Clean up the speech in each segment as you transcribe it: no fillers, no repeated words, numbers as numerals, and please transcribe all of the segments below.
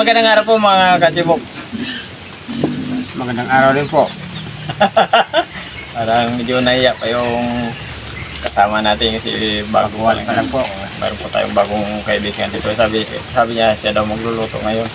magandang araw po mga katibok. Magandang araw din po. Parang medyo naiyak pa yung kasama natin kasi Baguhan pa lang po. Meron po tayong bagong kaibigan dito. Sabi niya siya daw magluluto ngayon.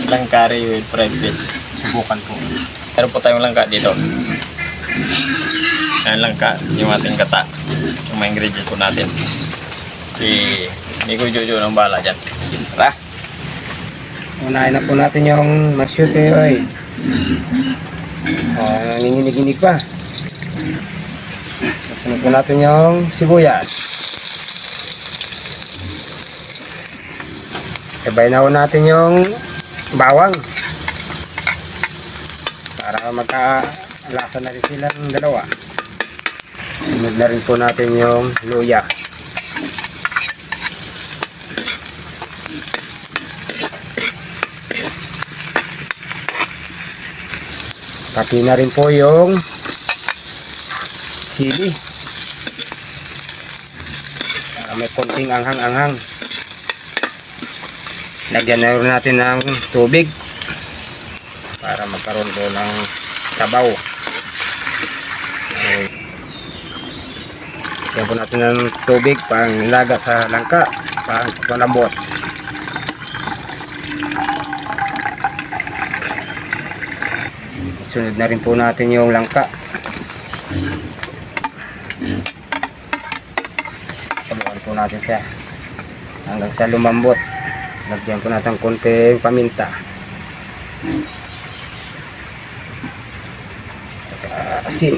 Langkari with fried fish. Subukan po. Meron po tayong langka dito. Ayan langka, yung ating gata. Yung mga ingredients po natin. Si Nico Jojo ng bala dyan. Tara! Unahin na po natin yung masyute oil. Nanginginig-inig pa. Sunod po natin yung sibuyas. Sabay na po natin yung bawang. Para magkalasa na rin silang dalawa. Sunod na rin po natin yung luya. Pati na rin po yung sili. Para may konting anghang-anghang. Lagyan na rin natin ng tubig para magkaroon po ng sabaw. Lagyan po natin ng tubig pang ilaga sa langka, pang palambot. Sunod na rin po natin yung langka. Tabukan po natin siya hanggang sa lumambot. Lagyan po natin konting paminta. Saka asin.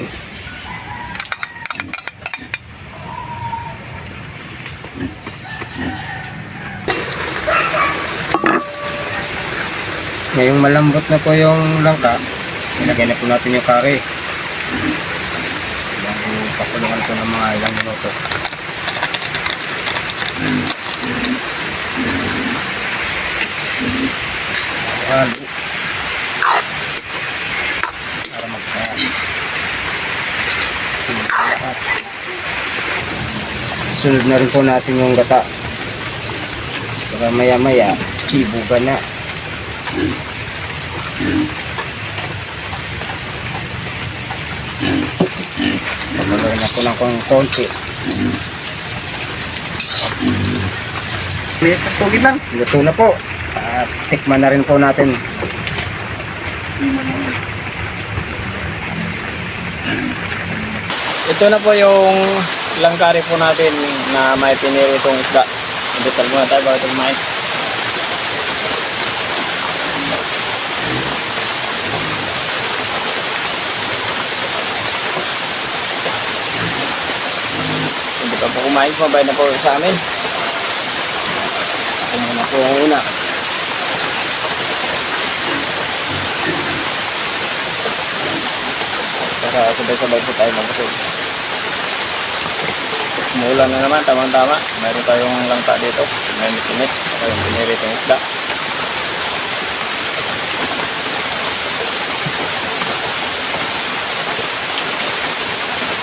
Ngayong malambot na po yung langka, ilagay na po natin yung curry. Yung pakulungan po ng mga ilang minuto. Halo. Para magkaya. Sunod na rin po natin yung gata. Para maya maya, chibugan na. Pagmagawa na po ng konti. May tugid lang. Luto na po. At tikman na rin po natin. Ito na po yung langkari po natin na may piniri itong isda. Ibisal muna tayo bago ito kumain. Hindi pa po kumain, mabay na po sa amin. Ito na po ang una. Para sabay-sabay po tayo magbusog. Umulan na naman, tamang-tama. Mayroon tayong langka dito. May mitinit. Yung piniri itong isda.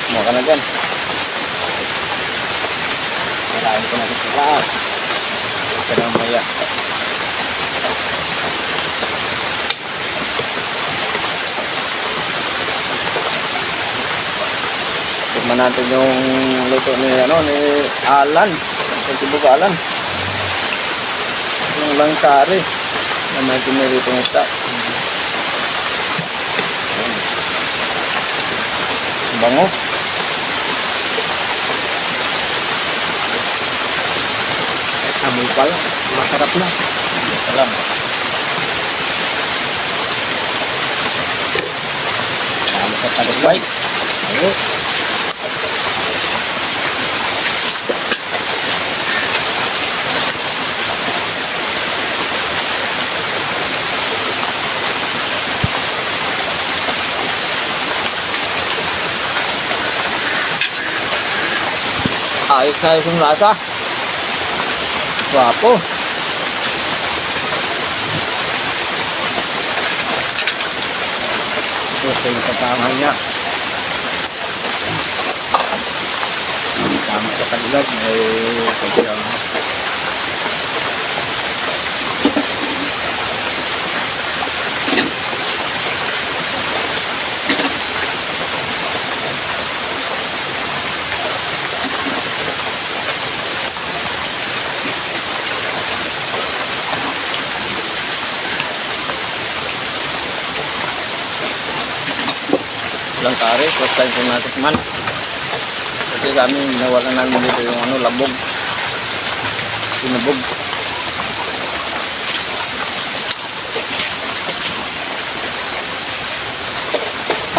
Kumuha ka na dyan. Kailangan ko natin sa lahat. Ito na maya. Tikman natin yung luto ni Alan. Yung tibok Alan. Yung langkari na may piniri itong isda. Bango. Amoy pala. Masarap na. Salamat. Tama sa tagumpay. Ayun. Ayos yung lasa. Guwapo. Ito yung katangan niya. Tama sa kanilag. May kari, first time ko natikman. Kasi sa amin, nawalan namin dito yung ano, labog. Sinubog.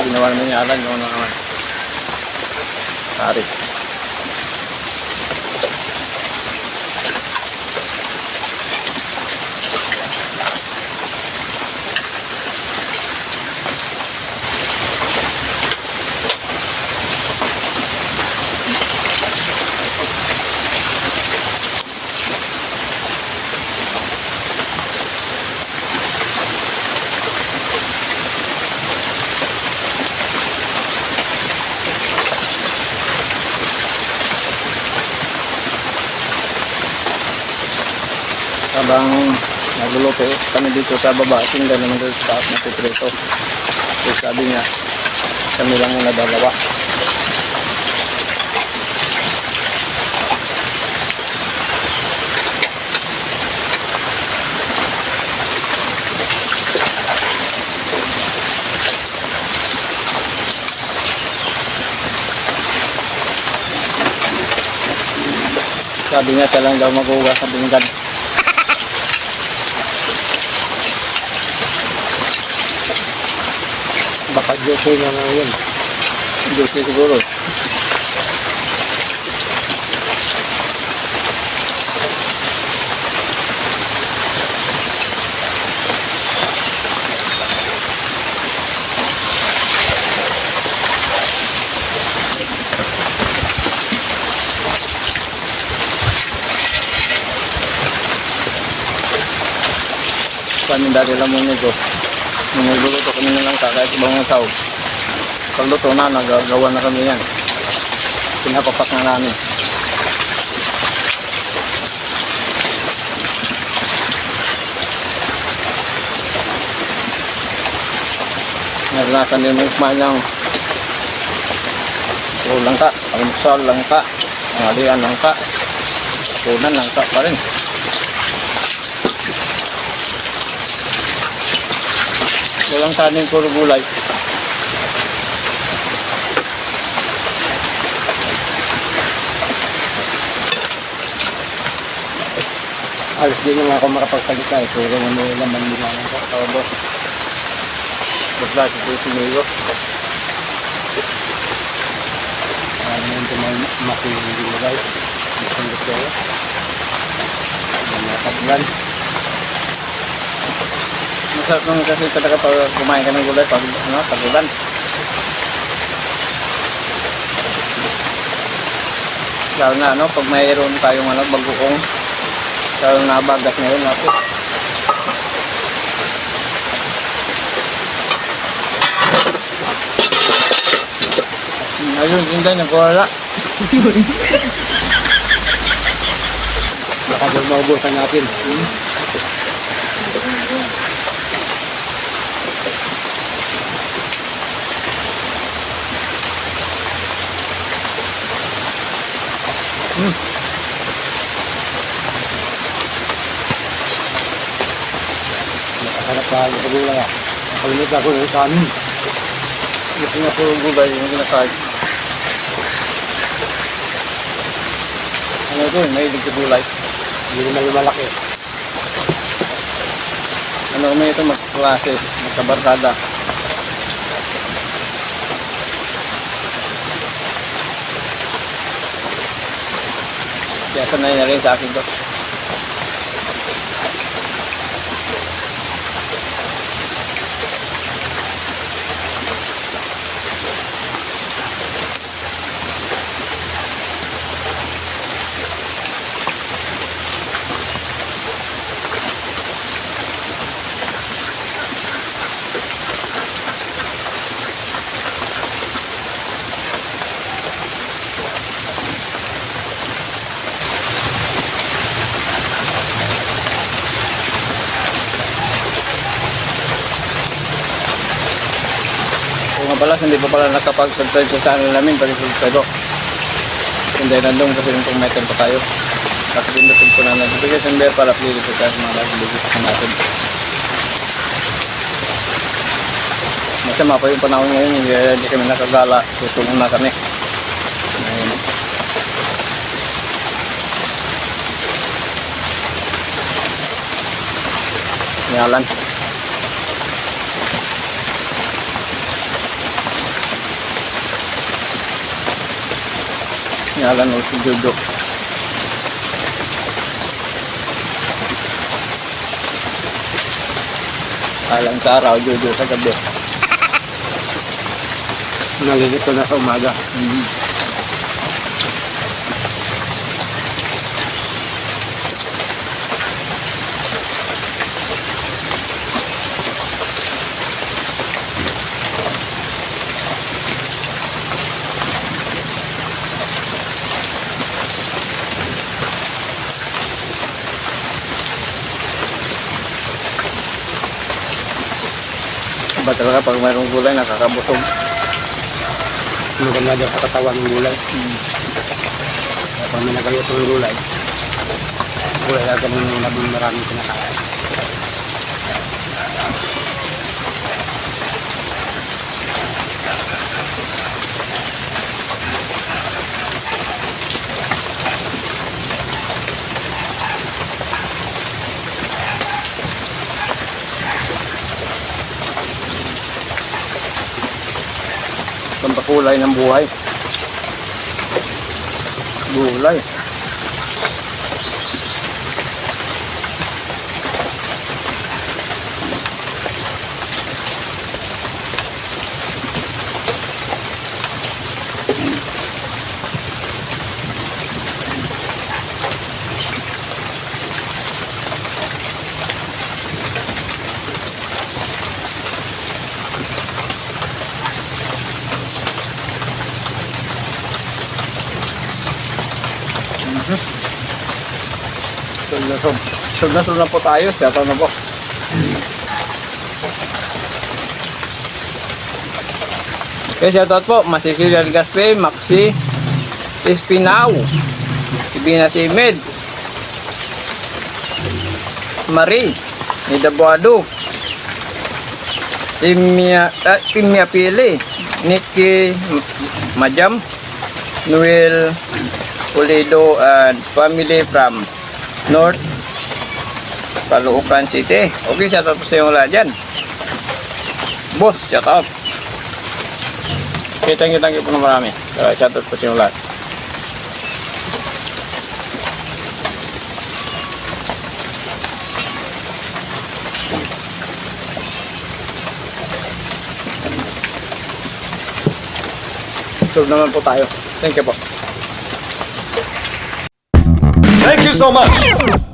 Ginawa namin yung alan, yung ano naman. Kari. Habang nagluluto kami dito sa baba, sila naman dito sa taas na pipreto. So sabi niya, kami lang muna dalawa. Sabi niya siya lang daw maghugas sa pinggan. Baka duty na nga yun. Duty siguro. Kami dati lang muna ito. Niluluto kami ng langka kahit ibang usaw. Pagluto na, nagagawa na kami yan. Pinapapak na namin. Naranasan din mo yung ng langka, almusal langka, angalian langka, punan langka pa rin. Walang kanin, puro gulay. Alas din naman ako makapagsalita eh. Puro na may laman nila ng Tapos, bigla si Tusinilo. ano yung tumay makinilagay. Makinilagay ko. Mga katlan. Masarap nung kasi talaga pag kumain ka ng gulay pag ulan. Lalo na pag mayroon tayong bagoong, lalo na bagat ngayon natin. Ayun, hindi nagwala. Baka doon maubusan natin. Nakasarap pa ang pagula. Nakalimit ako ng kanin. Ito nga puro gulay yung ginakain. Ano ito, may ilig sa gulay. Hindi naman lumalaki. Ano may ito, magklase, magkabarkada. Kaya sanay na rin sa akin to. Kung mabalas, hindi pa pala nakapag-subscribe sa channel namin, pag-subscribe. Hindi nandun kasi kung may tempo tayo. At pinutin ko na notification bell para update sa mga bagong videos natin. Mas Masama pa yung panahon ngayon, hindi kami nakagala, tutulong na kami. Ayun. Nyalan. Nyalan o si Jojo. Alang sa araw, Jojo sa gabi. Nalilito na sa umaga. Iba talaga pag mayroong gulay, nakakabusog. Maganda daw sa katawan ng gulay. Pag may nagaluto ng gulay, gulay lang ganun yung labing maraming kinakain. Pampakulay ng buhay. Gulay. Sub na po tayo. Siyata na po. Okay, shoutout po. Masisilian Gaspe, Maxi, Espinao, Ibina si Med, Marie, Nidabuado, Timia Pili, Nikki Majam, Noel Pulido, and family from North Caloocan City. Okay, shoutout po sa inyo lahat dyan. Boss, shoutout. Okay, thank you po na marami. Shoutout po sa inyo lahat. Sub naman po tayo. Thank you po. Thank you so much.